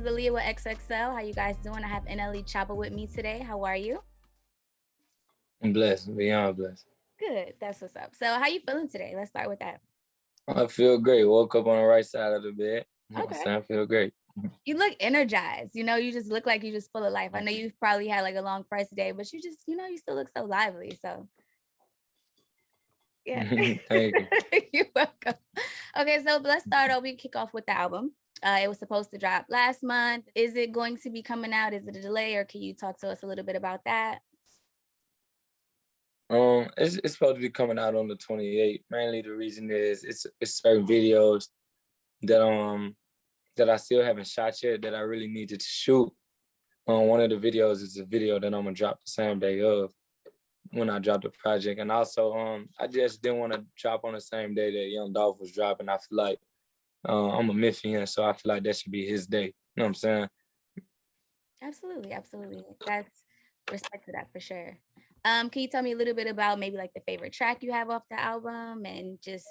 Aleia with XXL. How you guys doing? I have NLE Choppa with me today. How are you? I'm blessed, beyond blessed. Good. That's what's up. So how you feeling today? Let's start with that. I feel great. Woke up on the right side of the bed. Okay. I feel great. You look energized. You just look like you're just full of life. I know you've probably had like a long first day, but you just, you still look so lively. So yeah. Thank you. You're welcome. Okay, so let's start over. We kick off with the album. It was supposed to drop last month. Is it going to be coming out? Is it a delay, or can you talk to us a little bit about that? It's supposed to be coming out on the 28th. Mainly the reason is it's certain videos that that I still haven't shot yet that I really needed to shoot. One of the videos is a video that I'm gonna drop the same day of when I drop the project, and also I just didn't want to drop on the same day that Young Dolph was dropping. I feel like I'm a Memphian, so I feel like that should be his day. You know what I'm saying? Absolutely, absolutely. That's respect to that for sure. Can you tell me a little bit about maybe like the favorite track you have off the album, and just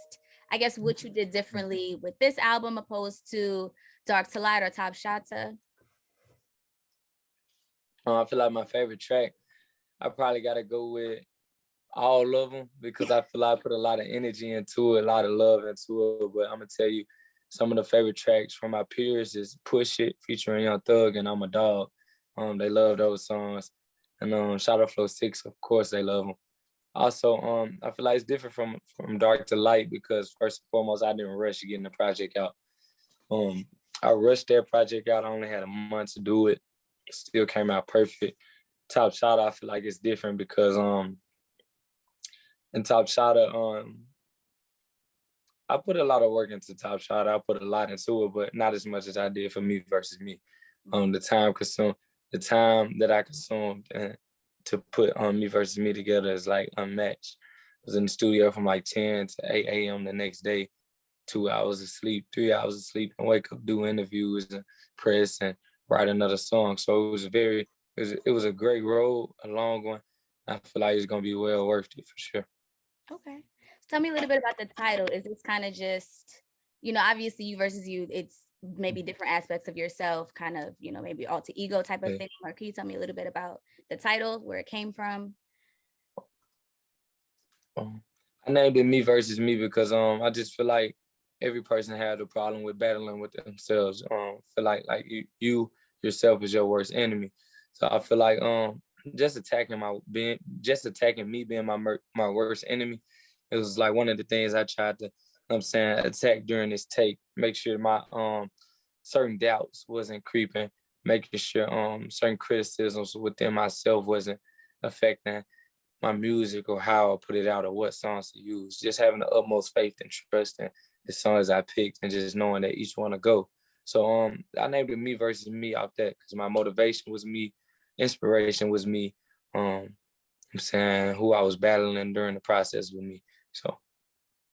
I guess what you did differently with this album opposed to Dark to Light or Top Shotta? I feel like my favorite track, I probably got to go with all of them because I feel like I put a lot of energy into it, a lot of love into it. But I'm gonna tell you, some of the favorite tracks from my peers is "Push It" featuring Young Thug and "I'm a Dog." They love those songs, and Shout Out Flow 6, of course, they love them. Also, I feel like it's different from Dark to Light because first and foremost, I didn't rush getting the project out. I rushed that project out. I only had a month to do it. It still came out perfect. Top Shot, I feel like it's different because in Top Shot, I put a lot of work into Top Shot. I put a lot into it, but not as much as I did for Me Versus Me. The time that I consumed to put Me Versus Me together is like unmatched. I was in the studio from like 10 to 8 a.m. the next day, 2 hours of sleep, 3 hours of sleep, and wake up, do interviews and press and write another song. So it was a great road, a long one. I feel like it's gonna be well worth it for sure. Okay. So tell me a little bit about the title. Is this kind of just, obviously You Versus You, it's maybe different aspects of yourself, kind of, maybe alter ego type of thing. Or can you tell me a little bit about the title, where it came from? I named it Me Versus Me because I just feel like every person had a problem with battling with themselves. Feel like you yourself is your worst enemy. So I feel like just attacking me being my worst enemy. It was like one of the things I tried to, I'm saying, attack during this take. Make sure my certain doubts wasn't creeping. Making sure certain criticisms within myself wasn't affecting my music or how I put it out or what songs to use. Just having the utmost faith and trust in the songs I picked and just knowing that each one to go. So I named it Me Versus Me out that because my motivation was me, inspiration was me. I'm saying who I was battling during the process with me. So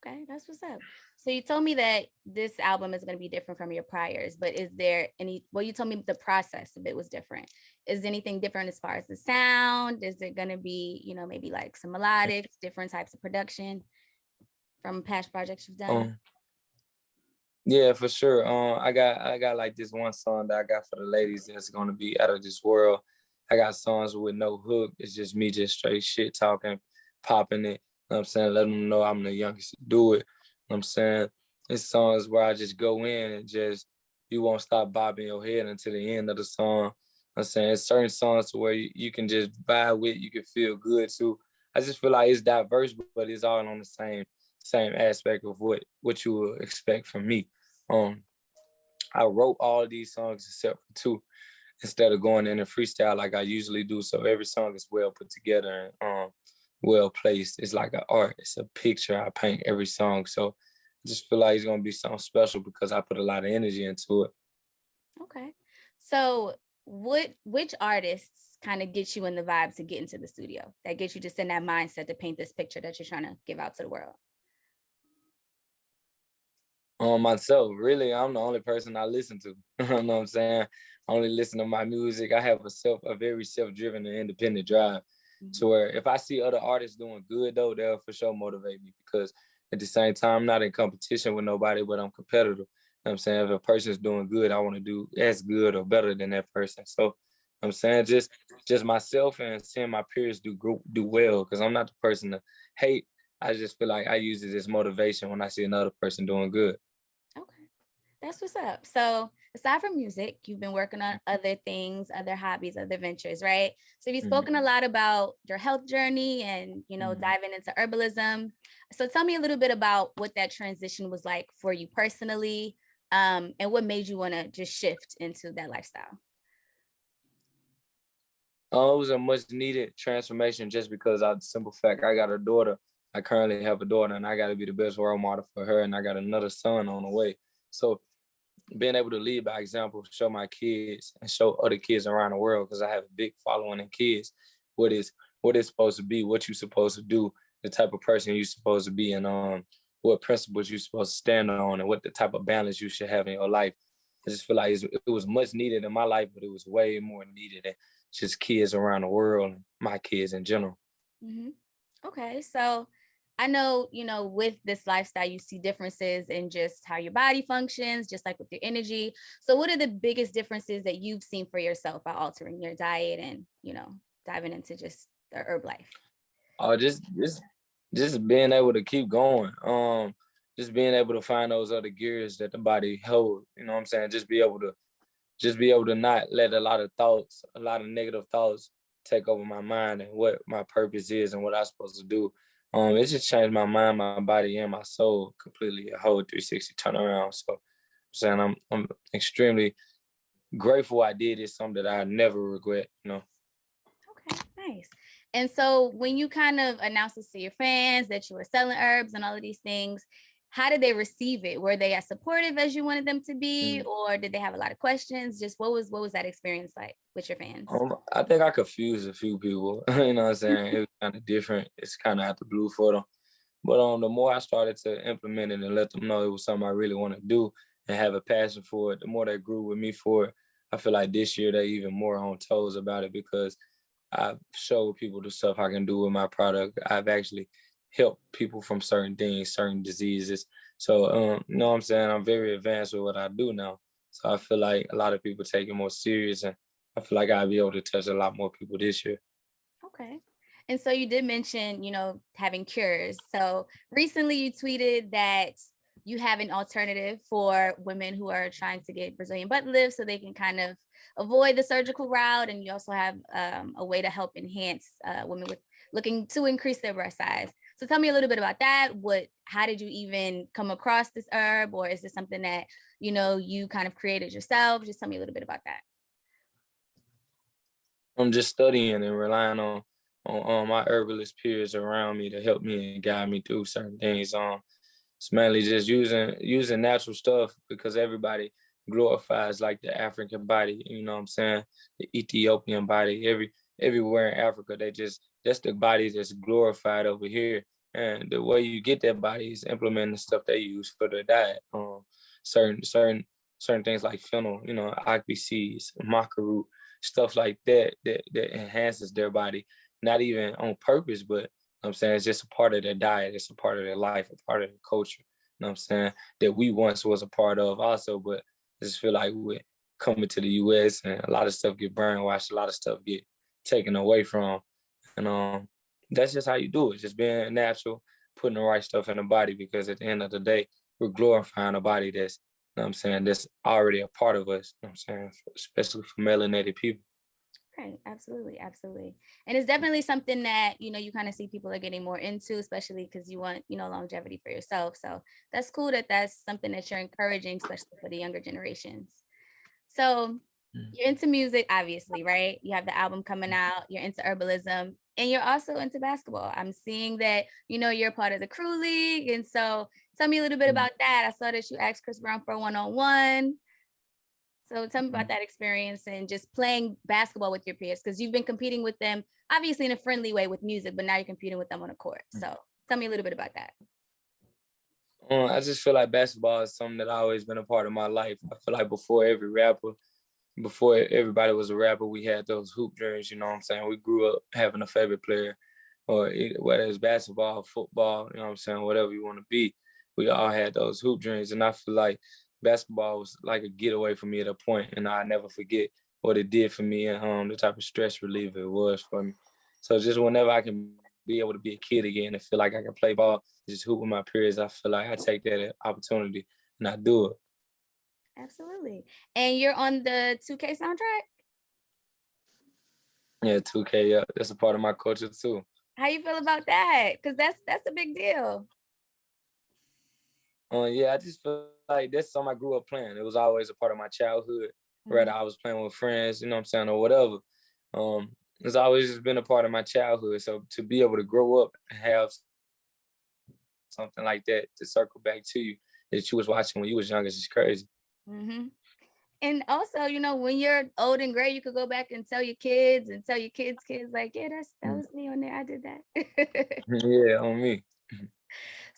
okay, that's what's up. So you told me that this album is going to be different from your priors, but is there you told me the process of it was different. Is there anything different as far as the sound? Is it going to be, maybe like some melodics, different types of production from past projects you've done? Yeah, for sure. I got like this one song that I got for the ladies that's gonna be out of this world. I got songs with no hook. It's just me just straight shit talking, popping it. You know what I'm saying? Letting them know I'm the youngest to do it. You know what I'm saying? It's songs where I just go in and just you won't stop bobbing your head until the end of the song. You know I'm saying it's certain songs where you can just vibe with, you can feel good too. I just feel like it's diverse, but it's all on the same aspect of what you would expect from me. I wrote all of these songs except for two instead of going in a freestyle like I usually do. So every song is well put together and well placed. It's like an art. It's a picture I paint every song. So I just feel like it's gonna be something special because I put a lot of energy into it. Okay. So which artists kind of get you in the vibe to get into the studio, that gets you just in that mindset to paint this picture that you're trying to give out to the world? Myself, really, I'm the only person I listen to. You know what I'm saying? I only listen to my music. I have a very self-driven and independent drive to where if I see other artists doing good though, they'll for sure motivate me because at the same time, I'm not in competition with nobody, but I'm competitive. I'm saying? If a person's doing good, I want to do as good or better than that person. So I'm saying just myself and seeing my peers do well, because I'm not the person to hate. I just feel like I use it as motivation when I see another person doing good. Okay. That's what's up. So aside from music, you've been working on other things, other hobbies, other ventures, right? So you've spoken a lot about your health journey and, diving into herbalism. So tell me a little bit about what that transition was like for you personally, and what made you want to just shift into that lifestyle. It was a much needed transformation just because of the simple fact I got a daughter. I currently have a daughter, and I got to be the best role model for her, and I got another son on the way. So being able to lead by example, show my kids and show other kids around the world, because I have a big following in kids, what is supposed to be, what you're supposed to do, the type of person you're supposed to be, and what principles you're supposed to stand on, and what the type of balance you should have in your life. I just feel like it was much needed in my life, but it was way more needed than just kids around the world and my kids in general. Mm-hmm. Okay, so I know, with this lifestyle, you see differences in just how your body functions, just like with your energy. So what are the biggest differences that you've seen for yourself by altering your diet and, diving into just the herb life? Oh, just being able to keep going. Just being able to find those other gears that the body holds. You know what I'm saying? Just be able to not let a lot of negative thoughts take over my mind and what my purpose is and what I'm supposed to do. It just changed my mind, my body, and my soul completely, a whole 360 turnaround. So I'm saying I'm extremely grateful I did it, something that I never regret. Okay, nice. And so when you kind of announced this to your fans that you were selling herbs and all of these things, how did they receive it? Were they as supportive as you wanted them to be, or did they have a lot of questions? Just what was that experience like with your fans? I think I confused a few people. You know what I'm saying? It was kind of different. It's kind of out the blue for them. But the more I started to implement it and let them know it was something I really want to do and have a passion for it, the more they grew with me for it. I feel like this year they even more on toes about it, because I've showed people the stuff I can do with my product. I've actually helped people from certain things, certain diseases. So, you know what I'm saying? I'm very advanced with what I do now. So I feel like a lot of people take it more serious, and I feel like I'll be able to touch a lot more people this year. Okay. And so you did mention, having cures. So recently you tweeted that you have an alternative for women who are trying to get Brazilian butt lifts so they can kind of avoid the surgical route. And you also have a way to help enhance women with looking to increase their breast size. So tell me a little bit about that. How did you even come across this herb, or is this something that, you kind of created yourself? Just tell me a little bit about that. I'm just studying and relying on my herbalist peers around me to help me and guide me through certain things. It's mainly just using natural stuff, because everybody glorifies like the African body. You know what I'm saying? The Ethiopian body. Everywhere in Africa, that's the body that's glorified over here. And the way you get that body is implementing the stuff they use for their diet. Certain things like fennel, akpi seeds, maca root, stuff like that enhances their body, not even on purpose, but I'm saying it's just a part of their diet, it's a part of their life, a part of their culture. You know what I'm saying? That we once was a part of also, but I just feel like we're coming to the US and a lot of stuff get brainwashed, a lot of stuff get taken away from. And that's just how you do it. Just being natural, putting the right stuff in the body, because at the end of the day, we're glorifying a body that's, you know what I'm saying, that's already a part of us, you know what I'm saying, especially for melanated people. Right, absolutely, absolutely. And it's definitely something that, you kind of see people are getting more into, especially because you want, longevity for yourself. So that's cool that that's something that you're encouraging, especially for the younger generations. So you're into music, obviously, right? You have the album coming out, you're into herbalism, and you're also into basketball. I'm seeing that, you're part of the crew league. And so tell me a little bit about that. I saw that you asked Chris Brown for a one-on-one. So tell me about that experience and just playing basketball with your peers, because you've been competing with them, obviously in a friendly way with music, but now you're competing with them on a court. So tell me a little bit about that. I just feel like basketball is something that always been a part of my life. I feel like before everybody was a rapper, we had those hoop dreams, you know what I'm saying? We grew up having a favorite player, whether it's basketball, football, you know what I'm saying, whatever you want to be. We all had those hoop dreams. And I feel like basketball was like a getaway for me at a point, and I never forget what it did for me and the type of stress reliever it was for me. So just whenever I can be able to be a kid again and feel like I can play ball, just hoop with my peers, I feel like I take that opportunity and I do it. Absolutely. And you're on the 2K soundtrack? Yeah, 2K, yeah, that's a part of my culture too. How you feel about that? Because that's a big deal. Yeah, I just feel like that's something I grew up playing. It was always a part of my childhood. Whether Mhm. I was playing with friends, you know what I'm saying, or whatever. It's always just been a part of my childhood. So to be able to grow up and have something like that to circle back to you that you was watching when you was young is just crazy. Mhm. And also, when you're old and gray, you could go back and tell your kids and tell your kids, like, yeah, that Mm. was me on there. I did that. Yeah, on me.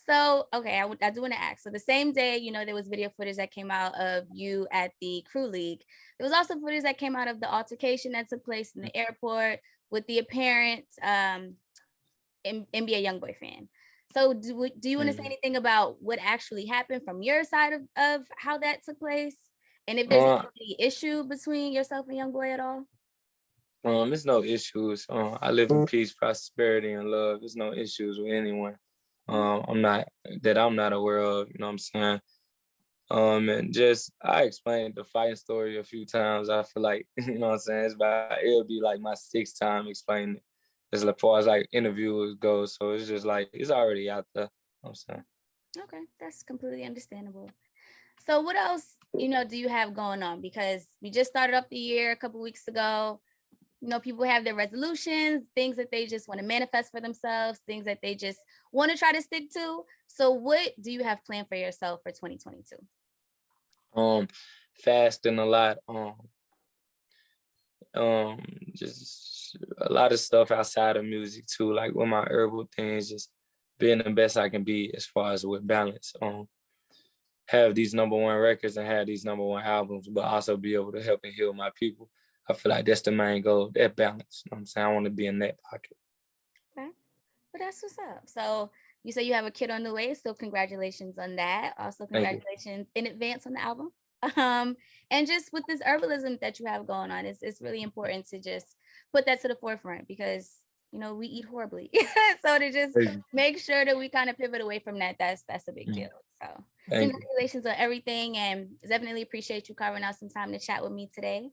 So, okay, I do want to ask. So the same day, there was video footage that came out of you at the crew league. There was also footage that came out of the altercation that took place in the airport with the apparent NBA YoungBoy fan. So do you want to say Mhm. anything about what actually happened from your side of how that took place? And if there's Uh, any issue between yourself and YoungBoy at all? There's no issues. I live in peace, prosperity, and love. There's no issues with anyone. Mm. I'm not aware of. You know what I'm saying? And just I explained the fighting story a few times. I feel like you know what I'm saying. It'll be like my sixth time explaining it as far as like interviews go. So it's just like it's already out there. You know what I'm saying. Okay, that's completely understandable. So what else, do you have going on? Because we just started up the year a couple weeks ago. People have their resolutions, things that they just want to manifest for themselves, things that they just want to try to stick to. So what do you have planned for yourself for 2022? Um, Fasting a lot. Um, just a lot of stuff outside of music too, like with my herbal things, just being the best I can be as far as with balance. Have these #1 records and have these #1 albums, but also be able to help and heal my people. I feel like that's the main goal, that balance. You know what I'm saying? I want to be in that pocket. Okay. Well, that's what's up. So you say you have a kid on the way, so congratulations on that. Also, Thank you. congratulations in advance on the album. Um, and just with this herbalism that you have going on, it's really important to just put that to the forefront because we eat horribly. So to just Thank you. make sure that we kind of pivot away from that, that's a big deal. Mhm. So Thank you. congratulations on everything and definitely appreciate you carving out some time to chat with me today.